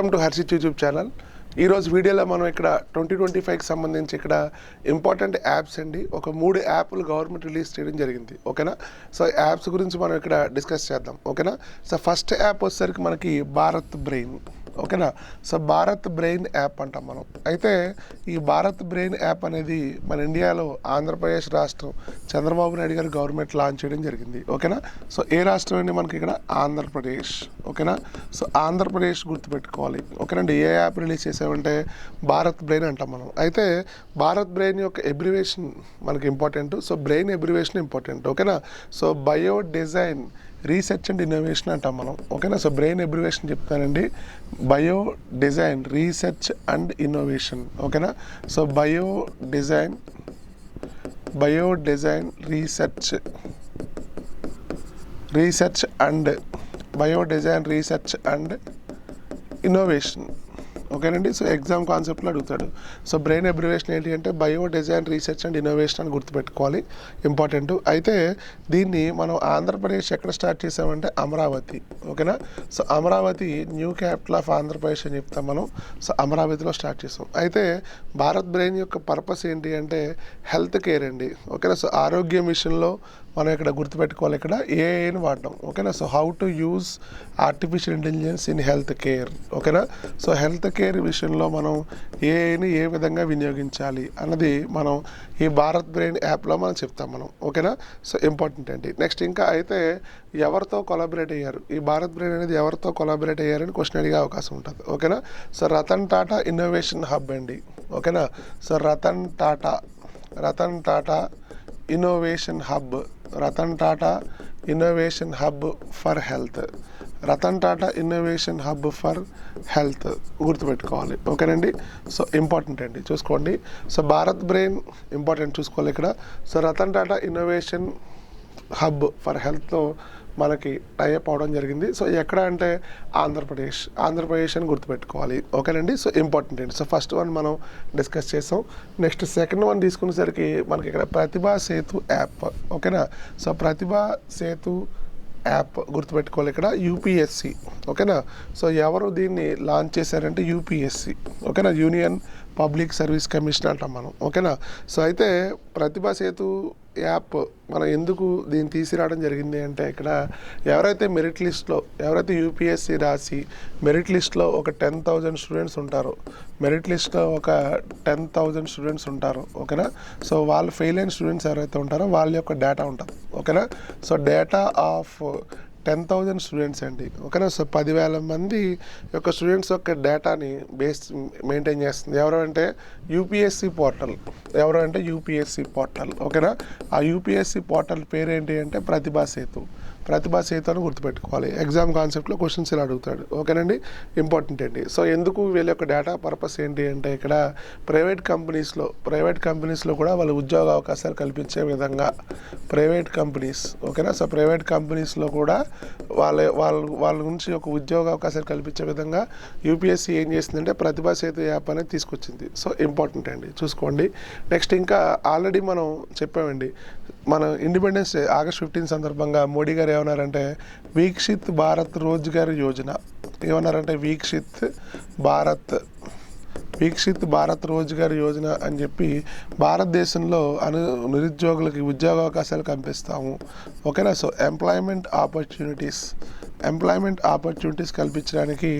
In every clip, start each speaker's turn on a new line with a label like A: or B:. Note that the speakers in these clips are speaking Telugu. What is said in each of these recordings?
A: Welcome to Harshit YouTube channel. ఈరోజు వీడియోలో మనం ఇక్కడ 2025కి సంబంధించి ఇక్కడ ఇంపార్టెంట్ యాప్స్ అండి, ఒక 3 యాప్లు గవర్నమెంట్ రిలీజ్ చేయడం జరిగింది. ఓకేనా. సో యాప్స్ గురించి మనం ఇక్కడ డిస్కస్ చేద్దాం. ఓకేనా. సో ఫస్ట్ యాప్ వచ్చేసరికి మనకి భారత్ బ్రెయిన్. ఓకేనా. సో భారత్ బ్రెయిన్ యాప్ అంటాం మనం. అయితే ఈ భారత్ బ్రెయిన్ యాప్ అనేది మన ఇండియాలో ఆంధ్రప్రదేశ్ రాష్ట్రం చంద్రబాబు నాయుడు గారు గవర్నమెంట్ లాంచ్ చేయడం జరిగింది. ఓకేనా. సో ఏ రాష్ట్రం అండి మనకి ఇక్కడ? ఆంధ్రప్రదేశ్. ఓకేనా. సో ఆంధ్రప్రదేశ్ గుర్తుపెట్టుకోవాలి. ఓకేనండి. ఏ యాప్ రిలీజ్ చేసామంటే భారత్ బ్రెయిన్ అంటాం మనం. అయితే భారత్ బ్రెయిన్ యొక్క ఎబ్రివేషన్ మనకి important. So brain abbreviation important. ఓకేనా. So bio design research and innovation అంటాం మనం. ఓకేనా. సో బ్రెయిన్ ఎబ్రివేషన్ చెప్తానండి, bio design research and innovation. ఓకేనా. So bio design research and bio design research and innovation. ఓకేనండి. సో ఎగ్జామ్ కాన్సెప్ట్లో అడుగుతాడు. సో బ్రెయిన్ ఎబ్రివేషన్ ఏంటి అంటే bio design research and innovation అని గుర్తుపెట్టుకోవాలి, ఇంపార్టెంట్. అయితే దీన్ని మనం ఆంధ్రప్రదేశ్ ఎక్కడ స్టార్ట్ చేసామంటే అమరావతి. ఓకేనా. So Amaravati new capital of Andhra Pradesh అని చెప్తాం మనం. సో అమరావతిలో స్టార్ట్ చేసాం. అయితే భారత్ బ్రెయిన్ యొక్క పర్పస్ ఏంటి అంటే హెల్త్ కేర్ అండి. ఓకేనా. సో ఆరోగ్య మిషన్లో మనం ఇక్కడ గుర్తుపెట్టుకోవాలి, ఇక్కడ ఏఐని వాడడం. ఓకేనా. So how to use artificial intelligence in health care. ఓకేనా. సో హెల్త్ కేర్ విషయంలో మనం ఏఐని ఏ విధంగా వినియోగించాలి అన్నది మనం ఈ భారత్ బ్రెయిన్ యాప్లో మనం చెప్తాం మనం. ఓకేనా. సో ఇంపార్టెంట్ అండి. నెక్స్ట్ ఇంకా అయితే ఎవరితో కొలాబరేట్ అయ్యారు, ఈ భారత్ బ్రెయిన్ అనేది ఎవరితో కొలాబరేట్ అయ్యారని క్వశ్చన్ అడిగే అవకాశం ఉంటుంది. ఓకేనా. So Ratan Tata innovation hub అండి. ఓకేనా. So Ratan Tata innovation hub, Ratan Tata innovation hub for health, Ratan Tata innovation hub for health గుర్తుపెట్టుకోవాలి. ఓకేనండి. సో ఇంపార్టెంట్ అండి, చూసుకోండి. సో భారత్ బ్రెయిన్ ఇంపార్టెంట్ చూసుకోవాలి ఇక్కడ. So Ratan Tata innovation hub for హెల్త్లో మనకి టైఅప్ అవడం జరిగింది. సో ఎక్కడ అంటే ఆంధ్రప్రదేశ్ అని గుర్తుపెట్టుకోవాలి. ఓకేనండి. సో ఇంపార్టెంట్ అండి. సో ఫస్ట్ వన్ మనం డిస్కస్ చేసాం. నెక్స్ట్ సెకండ్ వన్ తీసుకునేసరికి మనకి ఇక్కడ ప్రతిభా సేతు యాప్. ఓకేనా. సో ప్రతిభా సేతు యాప్ గుర్తుపెట్టుకోవాలి ఇక్కడ యూపీఎస్సి. ఓకేనా. సో ఎవరు దీన్ని లాంచ్ చేశారంటే యూపీఎస్సి. ఓకేనా. యూనియన్ పబ్లిక్ సర్వీస్ కమిషన్ అంటాం మనం. ఓకేనా. సో అయితే ప్రతిభా సేతు యాప్ మనం ఎందుకు దీన్ని తీసుకురావడం జరిగింది అంటే ఇక్కడ ఎవరైతే మెరిట్ లిస్ట్లో, ఎవరైతే యూపీఎస్సి రాసి మెరిట్ లిస్ట్లో ఒక 10,000 స్టూడెంట్స్ ఉంటారో, మెరిట్ లిస్ట్లో ఒక 10,000 స్టూడెంట్స్ ఉంటారు. ఓకేనా. సో వాళ్ళు ఫెయిల్ అయిన స్టూడెంట్స్ ఎవరైతే ఉంటారో వాళ్ళ యొక్క డేటా ఉంటుంది. ఓకేనా. సో డేటా ఆఫ్ 10,000 స్టూడెంట్స్ అండి. ఓకేనా. సో 10,000 మంది యొక్క స్టూడెంట్స్ యొక్క డేటాని బేస్ మెయింటైన్ చేస్తుంది ఎవరంటే యూపీఎస్సి పోర్టల్. ఓకేనా. ఆ యూపీఎస్సి పోర్టల్ పేరు ఏంటి అంటే ప్రతిభా సేతు అని గుర్తుపెట్టుకోవాలి. ఎగ్జామ్ కాన్సెప్ట్లో క్వశ్చన్స్ ఇలా అడుగుతాడు. ఓకేనండి. ఇంపార్టెంట్ అండి. సో ఎందుకు వీళ్ళ యొక్క డేటా పర్పస్ ఏంటి అంటే ఇక్కడ ప్రైవేట్ కంపెనీస్లో కూడా వాళ్ళ ఉద్యోగ అవకాశాలు కల్పించే విధంగా ప్రైవేట్ కంపెనీస్. ఓకేనా. సో ప్రైవేట్ కంపెనీస్లో కూడా వాళ్ళ నుంచి ఒక ఉద్యోగ అవకాశాలు కల్పించే విధంగా యూపీఎస్సీ ఏం చేసిందంటే ప్రతిభా సేతు యాప్ అనేది తీసుకొచ్చింది. సో ఇంపార్టెంట్ అండి, చూసుకోండి. నెక్స్ట్ ఇంకా ఆల్రెడీ మనం చెప్పామండి, మన ఇండిపెండెన్స్ డే ఆగస్ట్ 15 సందర్భంగా మోడీ గారు ఏమన్నారంటే వీక్షిత్ భారత్ రోజ్గార్ యోజన. ఏమన్నారంటే వీక్షిత్ భారత్ రోజ్గార్ యోజన అని చెప్పి భారతదేశంలో నిరుద్యోగులకి ఉద్యోగ అవకాశాలు కల్పిస్తాము. ఓకేనా. సో ఎంప్లాయ్మెంట్ ఆపర్చునిటీస్ కల్పించడానికి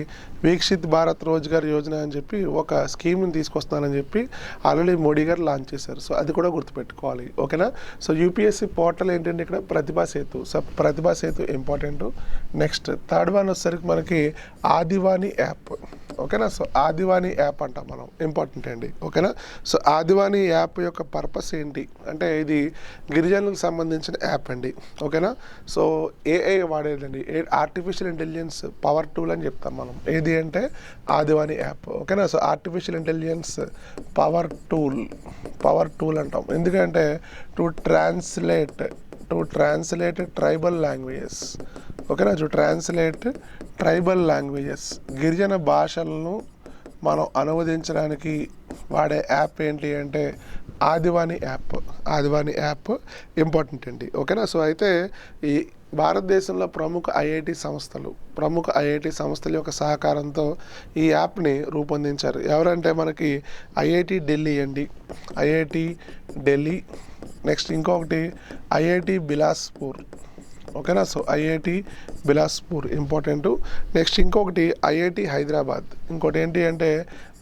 A: వీక్షిత్ భారత్ రోజ్గార్ యోజన అని చెప్పి ఒక స్కీమ్ని తీసుకొస్తానని చెప్పి ఆల్రెడీ మోడీ గారు లాంచ్ చేశారు. సో అది కూడా గుర్తుపెట్టుకోవాలి. ఓకేనా. సో యూపీఎస్సీ పోర్టల్ ఏంటంటే ఇక్కడ Pratibha Setu. So Pratibha Setu important. Next third one వచ్చేసరికి మనకి ఆదివాణి యాప్. ఓకేనా. సో ఆదివాణి యాప్ అంటాం మనం, ఇంపార్టెంట్ అండి. ఓకేనా. సో ఆదివాణి యాప్ యొక్క పర్పస్ ఏంటి అంటే ఇది గిరిజనులకు సంబంధించిన యాప్ అండి. ఓకేనా. సో ఏఐ వాడేదండి, ఆర్టిఫిషియల్ ఇంటెలిజెన్స్ పవర్ టూల్ అని చెప్తాం మనం. ఏది అంటే ఆదివాణి యాప్. ఓకేనా. So artificial intelligence power tool అంటాం. ఎందుకంటే టు ట్రాన్స్లేట్ ట్రైబల్ లాంగ్వేజెస్. ఓకేనా. టు ట్రాన్స్లేట్ ట్రైబల్ లాంగ్వేజెస్, గిరిజన భాషలను మనం అనువదించడానికి వాడే యాప్ ఏంటి అంటే ఆదివాణి యాప్ ఇంపార్టెంట్ అండి. ఓకేనా. సో అయితే భారతదేశంలో ప్రముఖ ఐఐటి సంస్థల యొక్క సహకారంతో ఈ యాప్ని రూపొందించారు. ఎవరంటే మనకి ఐఐటి ఢిల్లీ అండి, ఐఐటి ఢిల్లీ. నెక్స్ట్ ఇంకొకటి ఐఐటి బిలాస్పూర్. ఓకేనా, so IIT Bilaspur important. Next ఇంకొకటి ఐఐటి హైదరాబాద్. ఇంకోటి ఏంటి అంటే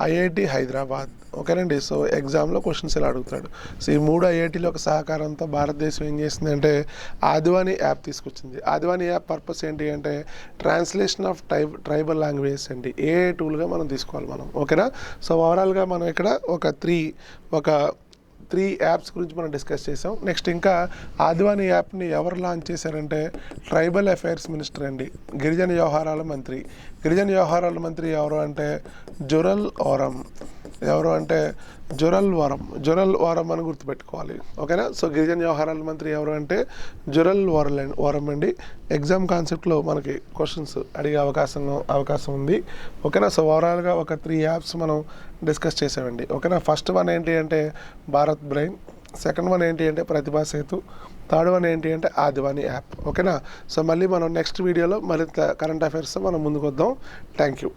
A: ఐఐటి హైదరాబాద్. ఓకేనండి, సో ఎగ్జామ్లో క్వశ్చన్స్ ఇలా అడుగుతాడు. సో ఈ 3 ఐఐటీల యొక్క సహకారంతో భారతదేశం ఏం చేసింది అంటే ఆదివానీ యాప్ తీసుకొచ్చింది. ఆదివానీ యాప్ పర్పస్ ఏంటి అంటే ట్రాన్స్లేషన్ ఆఫ్ ట్రైబల్ లాంగ్వేజెస్ అండి. ఏఐ టూల్గా మనం తీసుకోవాలి మనం. ఓకేనా, సో ఓవరాల్గా మనం ఇక్కడ ఒక త్రీ యాప్స్ గురించి మనం డిస్కస్ చేసాం. నెక్స్ట్ ఇంకా ఆదివానీ యాప్ని ఎవరు లాంచ్ చేశారంటే ట్రైబల్ అఫైర్స్ మినిస్టర్ అండి, గిరిజన వ్యవహారాల మంత్రి. గిరిజన వ్యవహారాల మంత్రి ఎవరు అంటే జురల్ ఓరం అని గుర్తుపెట్టుకోవాలి. ఓకేనా, సో గిరిజన వ్యవహారాల మంత్రి ఎవరు అంటే జురల్ ఓరం అండి. ఎగ్జామ్ కాన్సెప్ట్లో మనకి క్వశ్చన్స్ అడిగే అవకాశం ఉంది. ఓకేనా, సో ఓవరాల్గా ఒక 3 యాప్స్ మనం డిస్కస్ చేసామండి. ఓకేనా, ఫస్ట్ వన్ ఏంటి అంటే భారత్ బ్రెయిన్, సెకండ్ వన్ ఏంటి అంటే ప్రతిభా సేతు, థర్డ్ వన్ ఏంటి అంటే ఆదివానీ యాప్. ఓకేనా, సో మళ్ళీ మనం నెక్స్ట్ వీడియోలో మరింత కరెంట్ అఫైర్స్ మనం ముందుకు వద్దాం. Thank you.